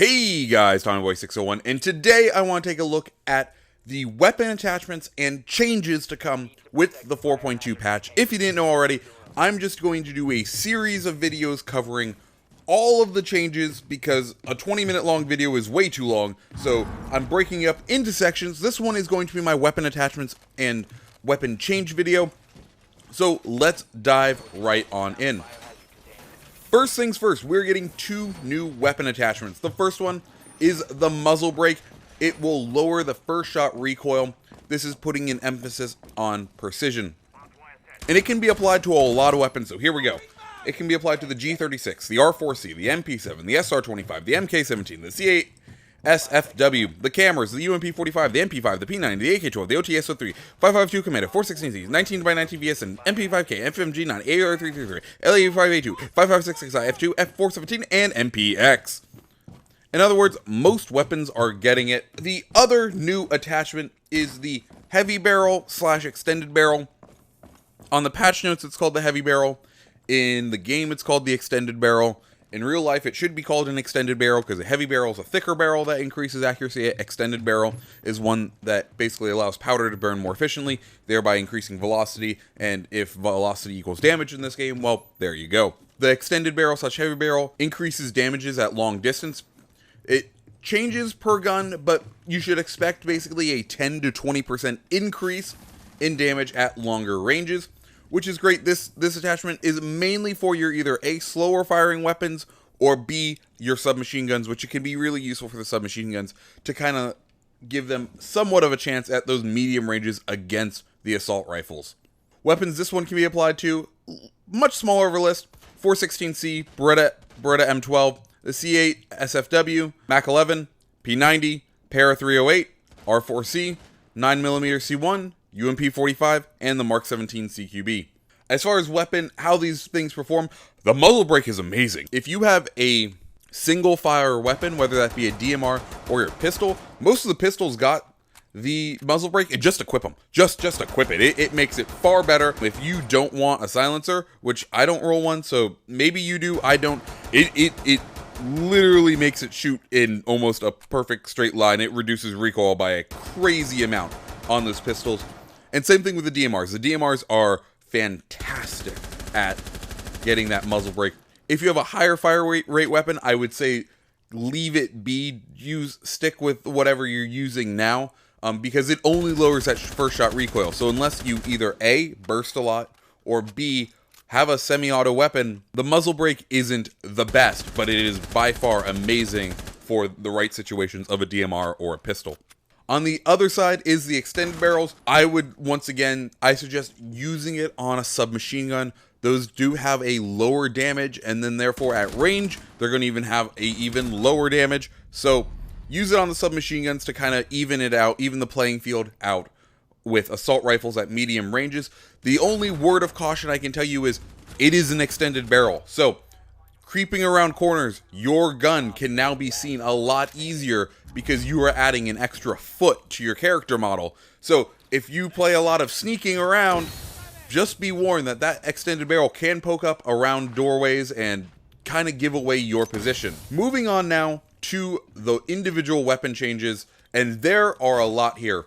Hey guys, TommyBoy601, and today I want to take a look at the weapon attachments and changes to come with the 4.2 patch. If you didn't know already, I'm just going to do a series of videos covering all of the changes because a 20-minute long video is way too long, so I'm breaking it up into sections. This one is going to be my weapon attachments and weapon change video, so let's dive right on in. First things first, we're getting two new weapon attachments. The first one is the Muzzle Brake. It will lower the first shot recoil. This is putting an emphasis on precision. And it can be applied to a lot of weapons, so here we go. It can be applied to the G36, the R4C, the MP7, the SR25, the MK17, the C8 SFW, the cameras, the UMP45, the MP5, the P90, the AK12, the OTSO3, 552 Commando, 416C, 19x19 VS, and MP5K, FMG9, AR333, LA5A2, 556XI, F2, F417, and MPX. In other words, most weapons are getting it. The other new attachment is the heavy barrel / extended barrel. On the patch notes, it's called the heavy barrel. In the game, it's called the extended barrel. In real life, it should be called an extended barrel because a heavy barrel is a thicker barrel that increases accuracy. An extended barrel is one that basically allows powder to burn more efficiently, thereby increasing velocity. And if velocity equals damage in this game, well, there you go. The extended barrel / heavy barrel increases damages at long distance. It changes per gun, but you should expect basically a 10 to 20% increase in damage at longer ranges, which is great. This attachment is mainly for your either A, slower firing weapons, or B, your submachine guns, which it can be really useful for the submachine guns to kind of give them somewhat of a chance at those medium ranges against the assault rifles. Weapons this one can be applied to, much smaller of a list: 416C, Beretta M12, the C8 SFW, Mac 11, P90, Para 308, R4C, 9mm C1, UMP45, and the Mark 17 CQB. As far as weapon, how these things perform, the Muzzle Brake is amazing. If you have a single fire weapon, whether that be a DMR or your pistol, most of the pistols got the Muzzle Brake, and just equip them. Just equip it. It makes it far better. If you don't want a silencer, which I don't roll one, so maybe you do, I don't, it literally makes it shoot in almost a perfect straight line. It reduces recoil by a crazy amount on those pistols. And same thing with the DMRs. The DMRs are fantastic at getting that muzzle brake. If you have a higher fire rate weapon, I would say leave it be. Stick with whatever you're using now, because it only lowers that first shot recoil. So unless you either A, burst a lot, or B, have a semi-auto weapon, the muzzle brake isn't the best, but it is by far amazing for the right situations of a DMR or a pistol. On the other side is the extended barrels. I would, once again, I suggest using it on a submachine gun. Those do have a lower damage, and then therefore at range, they're going to even have a even lower damage. So use it on the submachine guns to kind of even it out, even the playing field out with assault rifles at medium ranges. The only word of caution I can tell you is it is an extended barrel. So creeping around corners, your gun can now be seen a lot easier because you are adding an extra foot to your character model. So if you play a lot of sneaking around, just be warned that that extended barrel can poke up around doorways and kind of give away your position. Moving on now to the individual weapon changes, and there are a lot here.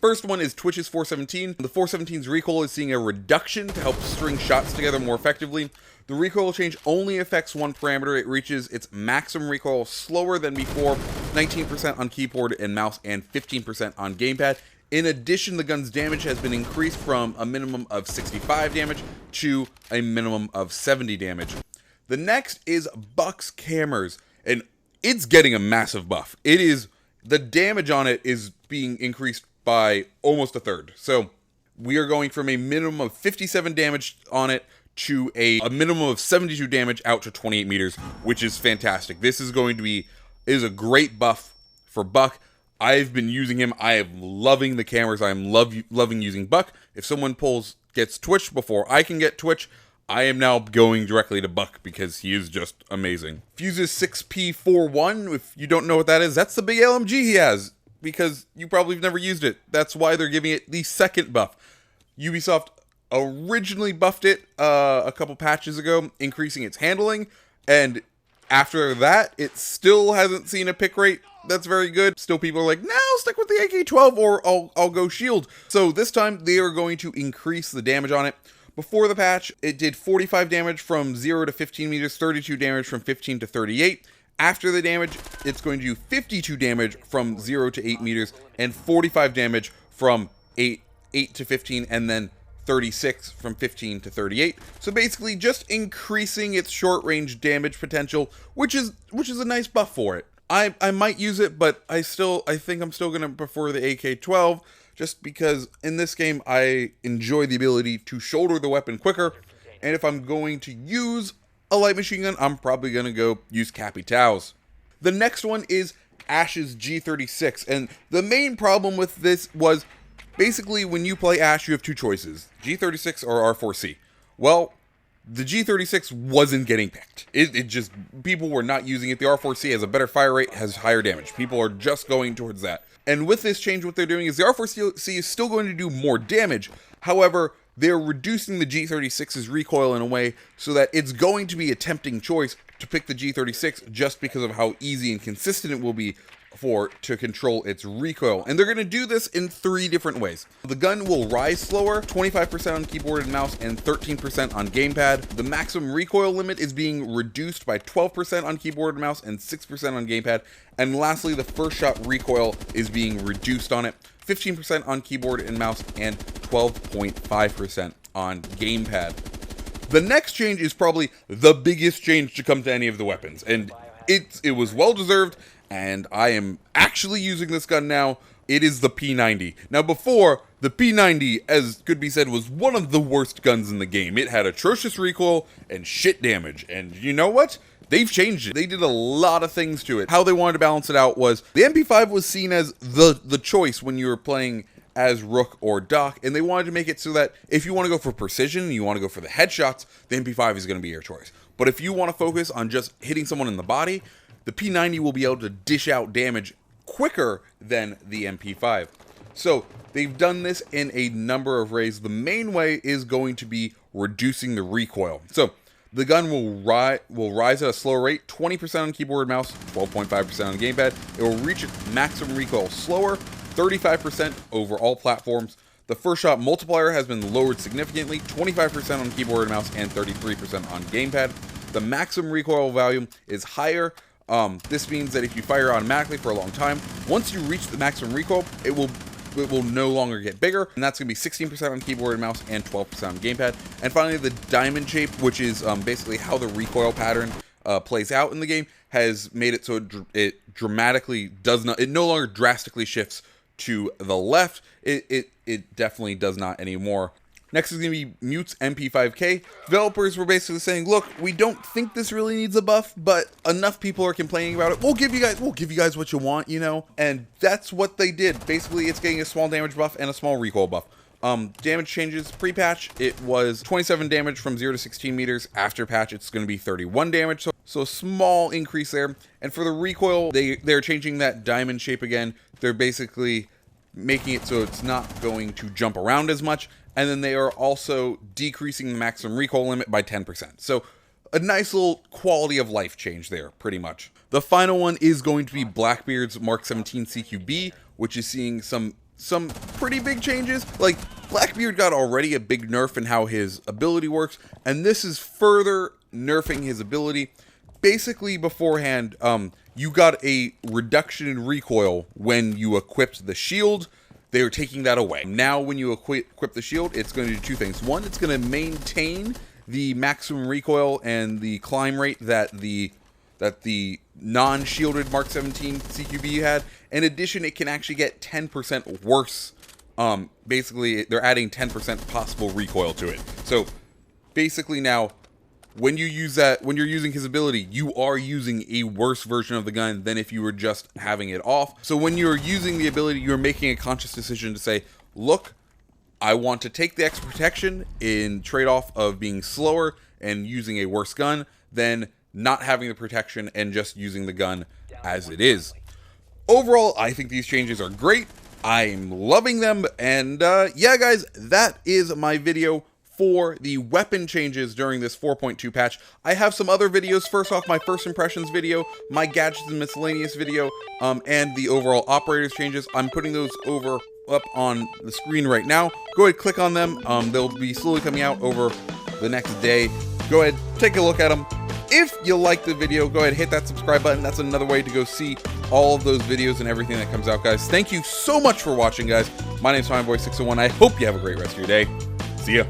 First one is Twitch's 417. The 417's recoil is seeing a reduction to help string shots together more effectively. The recoil change only affects one parameter. It reaches its maximum recoil slower than before, 19% on keyboard and mouse and 15% on gamepad. In addition, the gun's damage has been increased from a minimum of 65 damage to a minimum of 70 damage. The next is Buck's Cameras, and it's getting a massive buff. The damage on it is being increased by almost a third. So we are going from a minimum of 57 damage on it to a minimum of 72 damage out to 28 meters, which is fantastic. This is going to be, a great buff for Buck. I've been using him. I am loving the cameras. I'm loving using Buck. If someone gets Twitch before I can get Twitch, I am now going directly to Buck because he is just amazing. Fuses 6P41, if you don't know what that is, that's the big LMG he has, because you probably have never used it. That's why they're giving it the second buff. Ubisoft originally buffed it a couple patches ago, increasing its handling, and After that, it still hasn't seen a pick rate that's very good. Still people are like, no, stick with the AK-12 or I'll go shield. So this time they are going to increase the damage on it. Before the patch, it did 45 damage from 0 to 15 meters, 32 damage from 15 to 38. After the damage, it's going to do 52 damage from 0 to 8 meters and 45 damage from 8 to 15, and then 36 from 15 to 38. So basically just increasing its short range damage potential, which is a nice buff for it. I might use it, but I think I'm still gonna prefer the AK-12, just because in this game I enjoy the ability to shoulder the weapon quicker, and if I'm going to use a light machine gun, I'm probably gonna go use Capitão's. The next one is Ash's G36, and the main problem with this was basically when you play Ash, you have two choices: G36 or R4C. Well, the G36 wasn't getting picked. It just, people were not using it. The R4C has a better fire rate, has higher damage. People are just going towards that. And with this change, what they're doing is the R4C is still going to do more damage. However, they're reducing the G36's recoil in a way so that it's going to be a tempting choice to pick the G36 just because of how easy and consistent it will be to control its recoil. And they're going to do this in 3 different ways. The gun will rise slower, 25% on keyboard and mouse, and 13% on gamepad. The maximum recoil limit is being reduced by 12% on keyboard and mouse and 6% on gamepad. And lastly, the first shot recoil is being reduced on it, 15% on keyboard and mouse and 12.5% on gamepad. The next change is probably the biggest change to come to any of the weapons, and it was well deserved. And I am actually using this gun now. It is the P90. Now before, the P90, as could be said, was one of the worst guns in the game. It had atrocious recoil and shit damage. And you know what? They've changed it. They did a lot of things to it. How they wanted to balance it out was, the MP5 was seen as the choice when you were playing as Rook or Doc, and they wanted to make it so that if you want to go for precision, you want to go for the headshots, the MP5 is going to be your choice. But if you want to focus on just hitting someone in the body, the P90 will be able to dish out damage quicker than the MP5. So they've done this in a number of ways. The main way is going to be reducing the recoil. So the gun will rise at a slower rate, 20% on keyboard and mouse, 12.5% on gamepad. It will reach its maximum recoil slower, 35% over all platforms. The first shot multiplier has been lowered significantly, 25% on keyboard and mouse and 33% on gamepad. The maximum recoil value is higher. This means that if you fire automatically for a long time, once you reach the maximum recoil, it will no longer get bigger, and that's going to be 16% on keyboard and mouse and 12% on gamepad. And finally, the diamond shape, which is basically how the recoil pattern plays out in the game, has made it so it dramatically does not, it no longer drastically shifts to the left. It definitely does not anymore. Next is going to be Mute's MP5K. Developers were basically saying, look, we don't think this really needs a buff, but enough people are complaining about it. We'll give you guys what you want, you know? And that's what they did. Basically, it's getting a small damage buff and a small recoil buff. Damage changes pre-patch. It was 27 damage from 0 to 16 meters. After patch, it's going to be 31 damage. So a small increase there. And for the recoil, they're changing that diamond shape again. They're basically making it so it's not going to jump around as much. And then they are also decreasing the maximum recoil limit by 10%. So a nice little quality of life change there, pretty much. The final one is going to be Blackbeard's Mark 17 CQB, which is seeing some pretty big changes. Like, Blackbeard got already a big nerf in how his ability works, and this is further nerfing his ability. Basically, beforehand, you got a reduction in recoil when you equipped the shield. They are taking that away. Now, when you equip the shield, it's going to do 2 things. One, it's going to maintain the maximum recoil and the climb rate that the non-shielded Mark 17 CQB had. In addition, it can actually get 10% worse. Basically, they're adding 10% possible recoil to it. So, basically now, when you use that, when you're using his ability, you are using a worse version of the gun than if you were just having it off. So when you're using the ability, you're making a conscious decision to say, look, I want to take the extra protection in trade-off of being slower and using a worse gun than not having the protection and just using the gun as it is. Overall, I think these changes are great. I'm loving them. And yeah, guys, that is my video for the weapon changes during this 4.2 patch. I have some other videos. First off, my first impressions video, my gadgets and miscellaneous video, and the overall operators changes. I'm putting those up on the screen right now. Go ahead, click on them. They'll be slowly coming out over the next day. Go ahead, take a look at them. If you like the video, go ahead, hit that subscribe button. That's another way to go see all of those videos and everything that comes out, guys. Thank you so much for watching, guys. My name's FineBoy601. I hope you have a great rest of your day. See ya.